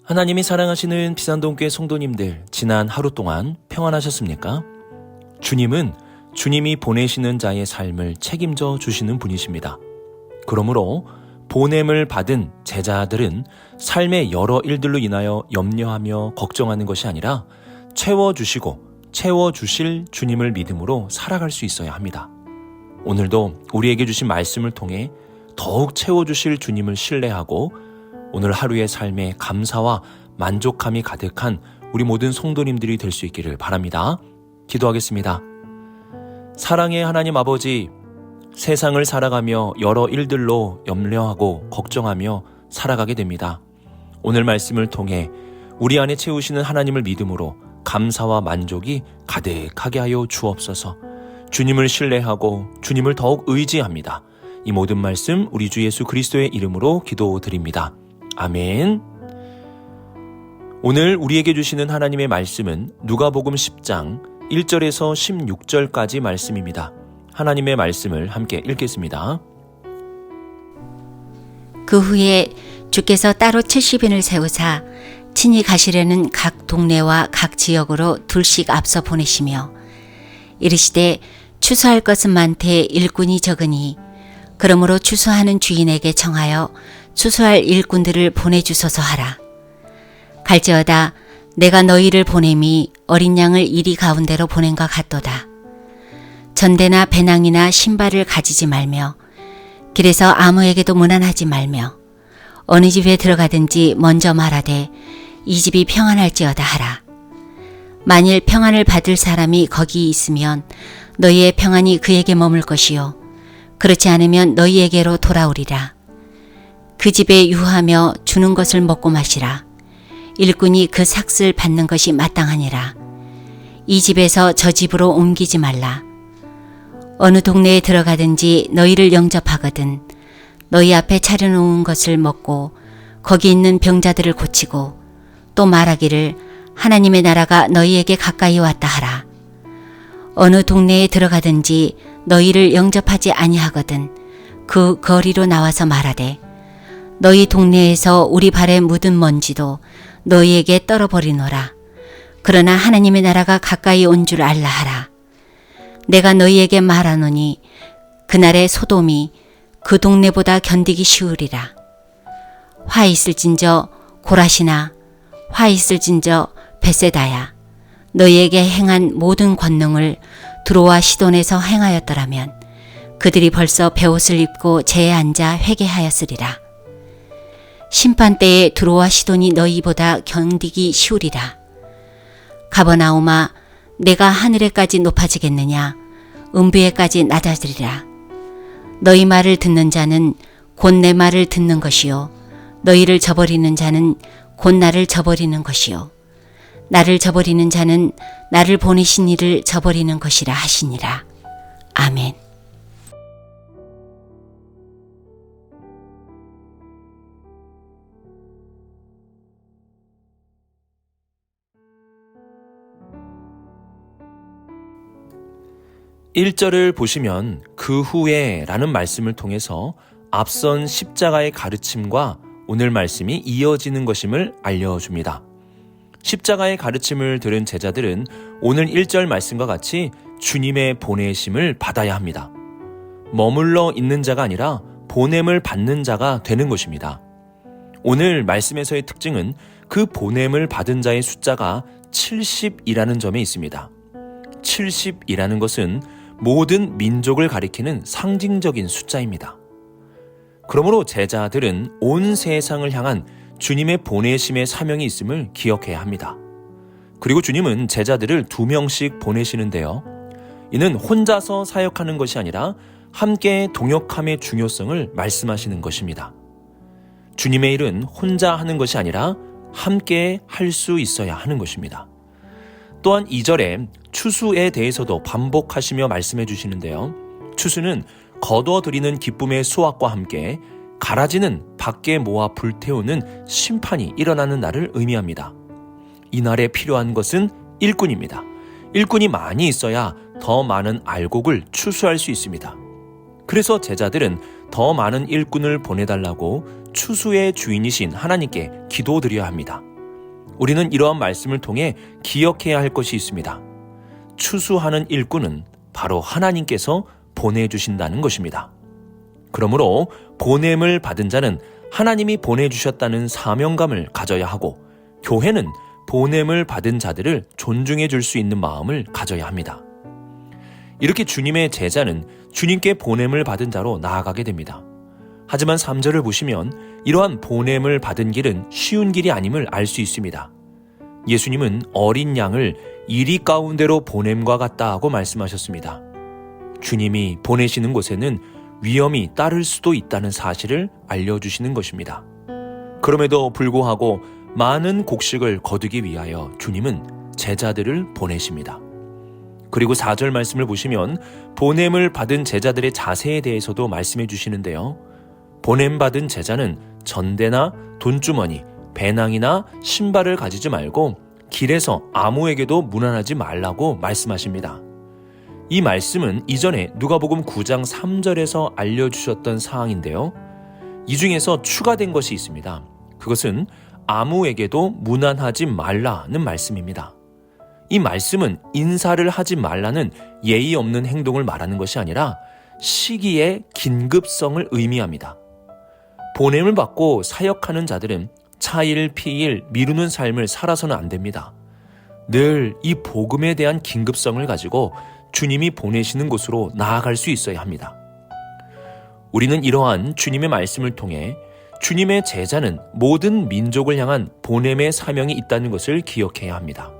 하나님이 사랑하시는 비산동교회 성도님들, 지난 하루 동안 평안하셨습니까? 주님은 주님이 보내시는 자의 삶을 책임져 주시는 분이십니다. 그러므로 보냄을 받은 제자들은 삶의 여러 일들로 인하여 염려하며 걱정하는 것이 아니라 채워주시고 채워주실 주님을 믿음으로 살아갈 수 있어야 합니다. 오늘도 우리에게 주신 말씀을 통해 더욱 채워주실 주님을 신뢰하고 오늘 하루의 삶에 감사와 만족함이 가득한 우리 모든 성도님들이 될 수 있기를 바랍니다. 기도하겠습니다. 사랑의 하나님 아버지, 세상을 살아가며 여러 일들로 염려하고 걱정하며 살아가게 됩니다. 오늘 말씀을 통해 우리 안에 채우시는 하나님을 믿음으로 감사와 만족이 가득하게 하여 주옵소서. 주님을 신뢰하고 주님을 더욱 의지합니다. 이 모든 말씀 우리 주 예수 그리스도의 이름으로 기도드립니다. 아멘. 오늘 우리에게 주시는 하나님의 말씀은 누가복음 10장 1절에서 16절까지 말씀입니다. 하나님의 말씀을 함께 읽겠습니다. 그 후에 주께서 따로 70인을 세우사 친히 가시려는 각 동네와 각 지역으로 둘씩 앞서 보내시며 이르시되 추수할 것은 많되 일꾼이 적으니 그러므로 추수하는 주인에게 청하여 추수할 일꾼들을 보내주소서 하라. 갈지어다 내가 너희를 보냄이 어린 양을 이리 가운데로 보낸과 같도다. 전대나 배낭이나 신발을 가지지 말며 길에서 아무에게도 문안하지 말며 어느 집에 들어가든지 먼저 말하되 이 집이 평안할지어다 하라. 만일 평안을 받을 사람이 거기 있으면 너희의 평안이 그에게 머물 것이요 그렇지 않으면 너희에게로 돌아오리라. 그 집에 유하며 주는 것을 먹고 마시라. 일꾼이 그 삭슬 받는 것이 마땅하니라. 이 집에서 저 집으로 옮기지 말라. 어느 동네에 들어가든지 너희를 영접하거든 너희 앞에 차려놓은 것을 먹고 거기 있는 병자들을 고치고 또 말하기를 하나님의 나라가 너희에게 가까이 왔다 하라. 어느 동네에 들어가든지 너희를 영접하지 아니하거든 그 거리로 나와서 말하되 너희 동네에서 우리 발에 묻은 먼지도 너희에게 떨어버리노라. 그러나 하나님의 나라가 가까이 온 줄 알라 하라. 내가 너희에게 말하노니 그날의 소돔이 그 동네보다 견디기 쉬우리라. 화 있을진저 고라시나 화 있을진저 베세다야 너희에게 행한 모든 권능을 두로와 시돈에서 행하였더라면 그들이 벌써 베옷을 입고 제에 앉아 회개하였으리라. 심판때에 두로와 시돈이 너희보다 견디기 쉬우리라. 가버나움아 내가 하늘에까지 높아지겠느냐 음부에까지 낮아지리라. 너희 말을 듣는 자는 곧 내 말을 듣는 것이요 너희를 저버리는 자는 곧 나를 저버리는 것이요 나를 저버리는 자는 나를 보내신 이를 저버리는 것이라 하시니라. 아멘. (1절을) 보시면 그 후에 라는 말씀을 통해서 앞선 십자가의 가르침과 오늘 말씀이 이어지는 것임을 알려줍니다. 십자가의 가르침을 들은 제자들은 오늘 1절 말씀과 같이 주님의 보내심을 받아야 합니다. 머물러 있는 자가 아니라 보냄을 받는 자가 되는 것입니다. 오늘 말씀에서의 특징은 그 보냄을 받은 자의 숫자가 70이라는 점에 있습니다. 70이라는 것은 모든 민족을 가리키는 상징적인 숫자입니다. 그러므로 제자들은 온 세상을 향한 주님의 보내심의 사명이 있음을 기억해야 합니다. 그리고 주님은 제자들을 2명씩 보내시는데요. 이는 혼자서 사역하는 것이 아니라 함께 동역함의 중요성을 말씀하시는 것입니다. 주님의 일은 혼자 하는 것이 아니라 함께 할 수 있어야 하는 것입니다. 또한 2절에 추수에 대해서도 반복하시며 말씀해 주시는데요. 추수는 거둬들이는 기쁨의 수확과 함께 가라지는 밖에 모아 불태우는 심판이 일어나는 날을 의미합니다. 이 날에 필요한 것은 일꾼입니다. 일꾼이 많이 있어야 더 많은 알곡을 추수할 수 있습니다. 그래서 제자들은 더 많은 일꾼을 보내달라고 추수의 주인이신 하나님께 기도드려야 합니다. 우리는 이러한 말씀을 통해 기억해야 할 것이 있습니다. 추수하는 일꾼은 바로 하나님께서 보내주신다는 것입니다. 그러므로 보냄을 받은 자는 하나님이 보내주셨다는 사명감을 가져야 하고, 교회는 보냄을 받은 자들을 존중해 줄 수 있는 마음을 가져야 합니다. 이렇게 주님의 제자는 주님께 보냄을 받은 자로 나아가게 됩니다. 하지만 3절을 보시면 이러한 보냄을 받은 길은 쉬운 길이 아님을 알 수 있습니다. 예수님은 어린 양을 이리 가운데로 보냄과 같다고 말씀하셨습니다. 주님이 보내시는 곳에는 위험이 따를 수도 있다는 사실을 알려주시는 것입니다. 그럼에도 불구하고 많은 곡식을 거두기 위하여 주님은 제자들을 보내십니다. 그리고 4절 말씀을 보시면 보냄을 받은 제자들의 자세에 대해서도 말씀해 주시는데요. 보냄받은 제자는 전대나 돈주머니, 배낭이나 신발을 가지지 말고 길에서 아무에게도 문안하지 말라고 말씀하십니다. 이 말씀은 이전에 누가복음 9장 3절에서 알려주셨던 사항인데요. 이 중에서 추가된 것이 있습니다. 그것은 아무에게도 문안하지 말라는 말씀입니다. 이 말씀은 인사를 하지 말라는 예의 없는 행동을 말하는 것이 아니라 시기의 긴급성을 의미합니다. 보냄을 받고 사역하는 자들은 차일 피일 미루는 삶을 살아서는 안 됩니다. 늘 이 복음에 대한 긴급성을 가지고 주님이 보내시는 곳으로 나아갈 수 있어야 합니다. 우리는 이러한 주님의 말씀을 통해 주님의 제자는 모든 민족을 향한 보냄의 사명이 있다는 것을 기억해야 합니다.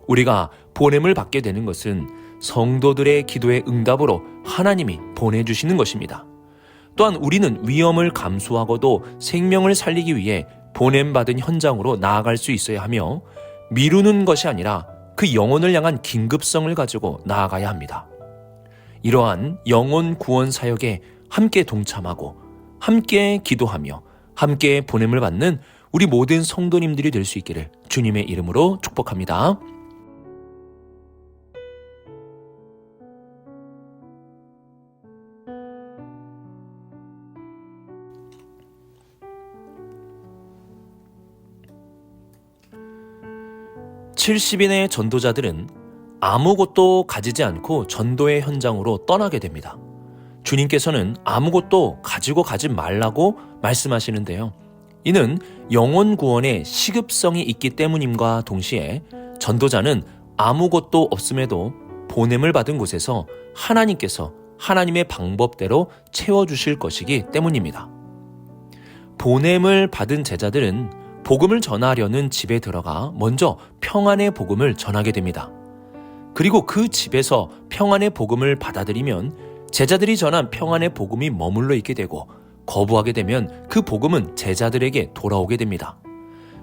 우리가 보냄을 받게 되는 것은 성도들의 기도의 응답으로 하나님이 보내주시는 것입니다. 또한 우리는 위험을 감수하고도 생명을 살리기 위해 보냄받은 현장으로 나아갈 수 있어야 하며, 미루는 것이 아니라 그 영혼을 향한 긴급성을 가지고 나아가야 합니다. 이러한 영혼 구원 사역에 함께 동참하고 함께 기도하며 함께 보냄을 받는 우리 모든 성도님들이 될 수 있기를 주님의 이름으로 축복합니다. (70인의) 전도자들은 아무것도 가지지 않고 전도의 현장으로 떠나게 됩니다. 주님께서는 아무것도 가지고 가지 말라고 말씀하시는데요. 이는 영혼 구원에 시급성이 있기 때문임과 동시에 전도자는 아무것도 없음에도 보냄을 받은 곳에서 하나님께서 하나님의 방법대로 채워주실 것이기 때문입니다. 보냄을 받은 제자들은 복음을 전하려는 집에 들어가 먼저 평안의 복음을 전하게 됩니다. 그리고 그 집에서 평안의 복음을 받아들이면 제자들이 전한 평안의 복음이 머물러 있게 되고, 거부하게 되면 그 복음은 제자들에게 돌아오게 됩니다.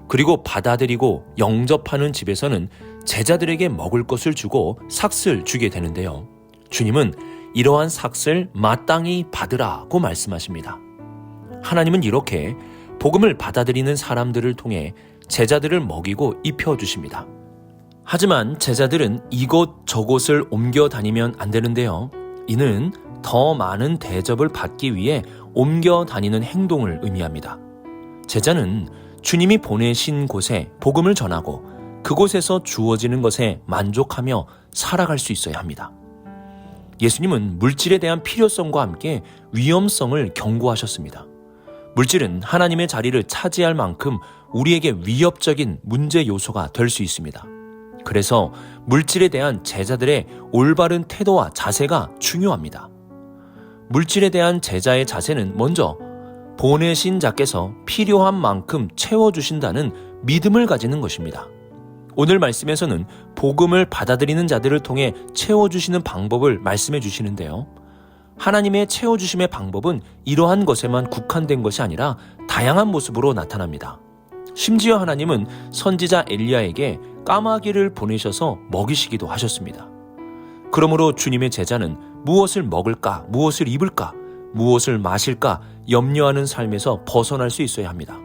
그리고 받아들이고 영접하는 집에서는 제자들에게 먹을 것을 주고 삭을 주게 되는데요. 주님은 이러한 삭을 마땅히 받으라고 말씀하십니다. 하나님은 이렇게 복음을 받아들이는 사람들을 통해 제자들을 먹이고 입혀주십니다. 하지만 제자들은 이곳 저곳을 옮겨 다니면 안 되는데요. 이는 더 많은 대접을 받기 위해 옮겨 다니는 행동을 의미합니다. 제자는 주님이 보내신 곳에 복음을 전하고 그곳에서 주어지는 것에 만족하며 살아갈 수 있어야 합니다. 예수님은 물질에 대한 필요성과 함께 위험성을 경고하셨습니다. 물질은 하나님의 자리를 차지할 만큼 우리에게 위협적인 문제 요소가 될 수 있습니다. 그래서 물질에 대한 제자들의 올바른 태도와 자세가 중요합니다. 물질에 대한 제자의 자세는 먼저 보내신 자께서 필요한 만큼 채워주신다는 믿음을 가지는 것입니다. 오늘 말씀에서는 복음을 받아들이는 자들을 통해 채워주시는 방법을 말씀해 주시는데요. 하나님의 채워주심의 방법은 이러한 것에만 국한된 것이 아니라 다양한 모습으로 나타납니다. 심지어 하나님은 선지자 엘리야에게 까마귀를 보내셔서 먹이시기도 하셨습니다. 그러므로 주님의 제자는 무엇을 먹을까, 무엇을 입을까, 무엇을 마실까 염려하는 삶에서 벗어날 수 있어야 합니다.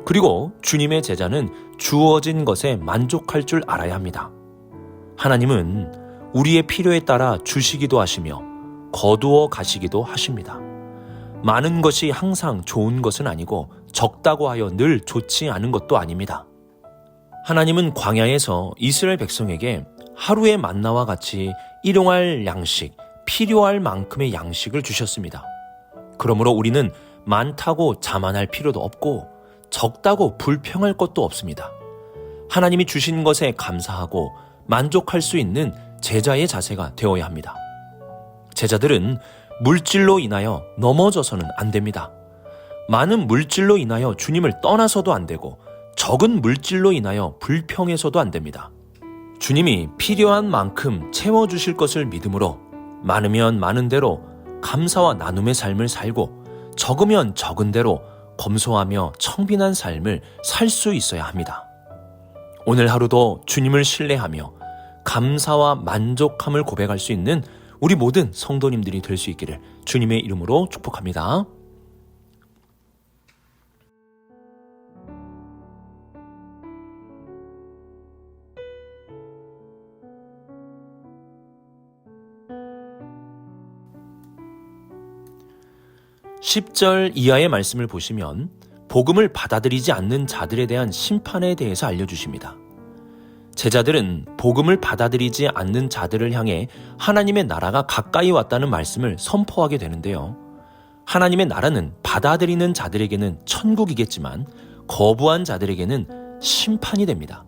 그리고 주님의 제자는 주어진 것에 만족할 줄 알아야 합니다. 하나님은 우리의 필요에 따라 주시기도 하시며 거두어 가시기도 하십니다. 많은 것이 항상 좋은 것은 아니고 적다고 하여 늘 좋지 않은 것도 아닙니다. 하나님은 광야에서 이스라엘 백성에게 하루의 만나와 같이 일용할 양식, 필요할 만큼의 양식을 주셨습니다. 그러므로 우리는 많다고 자만할 필요도 없고 적다고 불평할 것도 없습니다. 하나님이 주신 것에 감사하고 만족할 수 있는 제자의 자세가 되어야 합니다. 제자들은 물질로 인하여 넘어져서는 안 됩니다. 많은 물질로 인하여 주님을 떠나서도 안 되고 적은 물질로 인하여 불평해서도 안 됩니다. 주님이 필요한 만큼 채워주실 것을 믿음으로 많으면 많은 대로 감사와 나눔의 삶을 살고 적으면 적은 대로 검소하며 청빈한 삶을 살 수 있어야 합니다. 오늘 하루도 주님을 신뢰하며 감사와 만족함을 고백할 수 있는 우리 모든 성도님들이 될 수 있기를 주님의 이름으로 축복합니다. (10절) 이하의 말씀을 보시면 복음을 받아들이지 않는 자들에 대한 심판에 대해서 알려주십니다. 제자들은 복음을 받아들이지 않는 자들을 향해 하나님의 나라가 가까이 왔다는 말씀을 선포하게 되는데요. 하나님의 나라는 받아들이는 자들에게는 천국이겠지만 거부한 자들에게는 심판이 됩니다.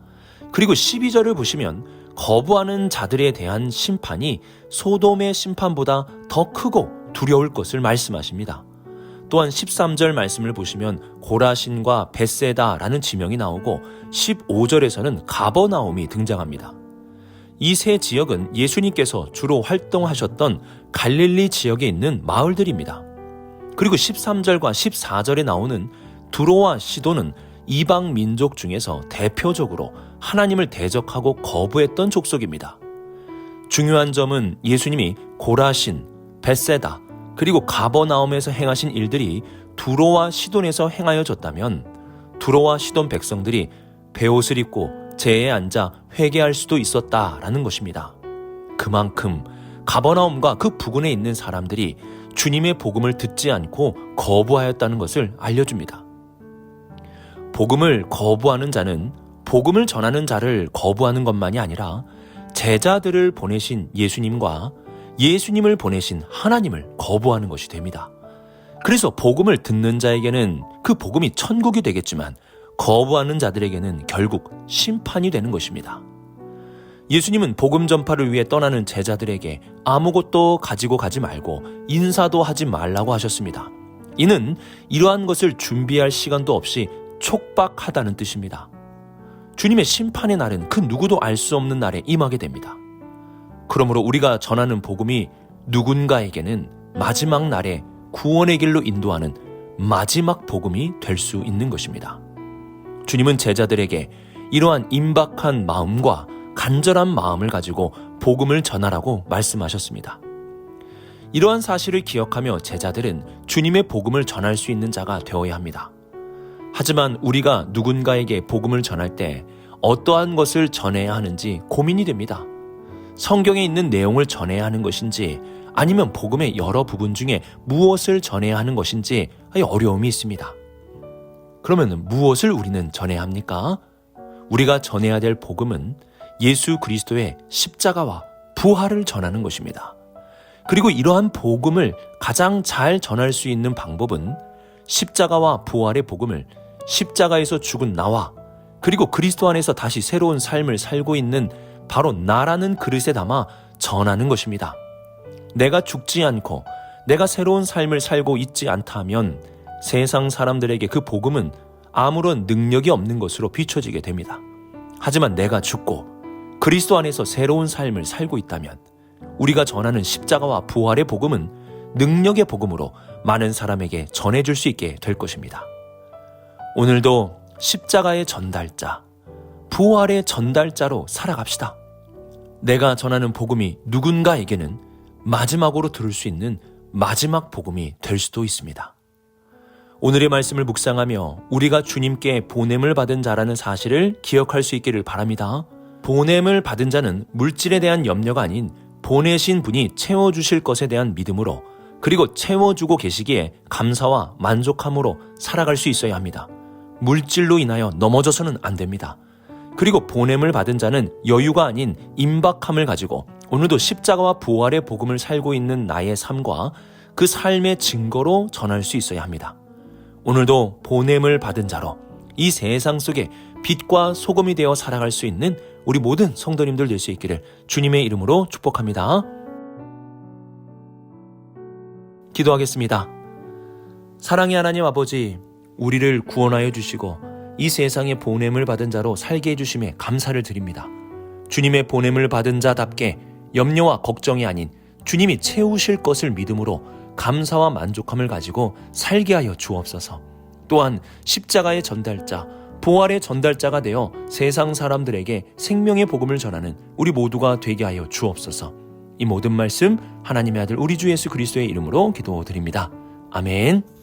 그리고 12절을 보시면 거부하는 자들에 대한 심판이 소돔의 심판보다 더 크고 두려울 것을 말씀하십니다. 또한 13절 말씀을 보시면 고라신과 벳세다라는 지명이 나오고 15절에서는 가버나움이 등장합니다. 이 세 지역은 예수님께서 주로 활동하셨던 갈릴리 지역에 있는 마을들입니다. 그리고 13절과 14절에 나오는 두로와 시도는 이방 민족 중에서 대표적으로 하나님을 대적하고 거부했던 족속입니다. 중요한 점은 예수님이 고라신, 벳세다, 그리고 가버나움에서 행하신 일들이 두로와 시돈에서 행하여졌다면 두로와 시돈 백성들이 베옷을 입고 제에 앉아 회개할 수도 있었다라는 것입니다. 그만큼 가버나움과 그 부근에 있는 사람들이 주님의 복음을 듣지 않고 거부하였다는 것을 알려줍니다. 복음을 거부하는 자는 복음을 전하는 자를 거부하는 것만이 아니라 제자들을 보내신 예수님과 예수님을 보내신 하나님을 거부하는 것이 됩니다. 그래서 복음을 듣는 자에게는 그 복음이 천국이 되겠지만 거부하는 자들에게는 결국 심판이 되는 것입니다. 예수님은 복음 전파를 위해 떠나는 제자들에게 아무것도 가지고 가지 말고 인사도 하지 말라고 하셨습니다. 이는 이러한 것을 준비할 시간도 없이 촉박하다는 뜻입니다. 주님의 심판의 날은 그 누구도 알 수 없는 날에 임하게 됩니다. 그러므로 우리가 전하는 복음이 누군가에게는 마지막 날에 구원의 길로 인도하는 마지막 복음이 될 수 있는 것입니다. 주님은 제자들에게 이러한 임박한 마음과 간절한 마음을 가지고 복음을 전하라고 말씀하셨습니다. 이러한 사실을 기억하며 제자들은 주님의 복음을 전할 수 있는 자가 되어야 합니다. 하지만 우리가 누군가에게 복음을 전할 때 어떠한 것을 전해야 하는지 고민이 됩니다. 성경에 있는 내용을 전해야 하는 것인지 아니면 복음의 여러 부분 중에 무엇을 전해야 하는 것인지 어려움이 있습니다. 그러면 무엇을 우리는 전해야 합니까? 우리가 전해야 될 복음은 예수 그리스도의 십자가와 부활을 전하는 것입니다. 그리고 이러한 복음을 가장 잘 전할 수 있는 방법은 십자가와 부활의 복음을 십자가에서 죽은 나와 그리고 그리스도 안에서 다시 새로운 삶을 살고 있는 바로 나라는 그릇에 담아 전하는 것입니다. 내가 죽지 않고 내가 새로운 삶을 살고 있지 않다 하면 세상 사람들에게 그 복음은 아무런 능력이 없는 것으로 비춰지게 됩니다. 하지만 내가 죽고 그리스도 안에서 새로운 삶을 살고 있다면 우리가 전하는 십자가와 부활의 복음은 능력의 복음으로 많은 사람에게 전해줄 수 있게 될 것입니다. 오늘도 십자가의 전달자, 부활의 전달자로 살아갑시다. 내가 전하는 복음이 누군가에게는 마지막으로 들을 수 있는 마지막 복음이 될 수도 있습니다. 오늘의 말씀을 묵상하며 우리가 주님께 보냄을 받은 자라는 사실을 기억할 수 있기를 바랍니다. 보냄을 받은 자는 물질에 대한 염려가 아닌 보내신 분이 채워주실 것에 대한 믿음으로 그리고 채워주고 계시기에 감사와 만족함으로 살아갈 수 있어야 합니다. 물질로 인하여 넘어져서는 안 됩니다. 그리고 보냄을 받은 자는 여유가 아닌 임박함을 가지고 오늘도 십자가와 부활의 복음을 살고 있는 나의 삶과 그 삶의 증거로 전할 수 있어야 합니다. 오늘도 보냄을 받은 자로 이 세상 속에 빛과 소금이 되어 살아갈 수 있는 우리 모든 성도님들 될 수 있기를 주님의 이름으로 축복합니다. 기도하겠습니다. 사랑의 하나님 아버지, 우리를 구원하여 주시고 이 세상에 보냄을 받은 자로 살게 해주심에 감사를 드립니다. 주님의 보냄을 받은 자답게 염려와 걱정이 아닌 주님이 채우실 것을 믿음으로 감사와 만족함을 가지고 살게 하여 주옵소서. 또한 십자가의 전달자, 부활의 전달자가 되어 세상 사람들에게 생명의 복음을 전하는 우리 모두가 되게 하여 주옵소서. 이 모든 말씀 하나님의 아들 우리 주 예수 그리스도의 이름으로 기도드립니다. 아멘.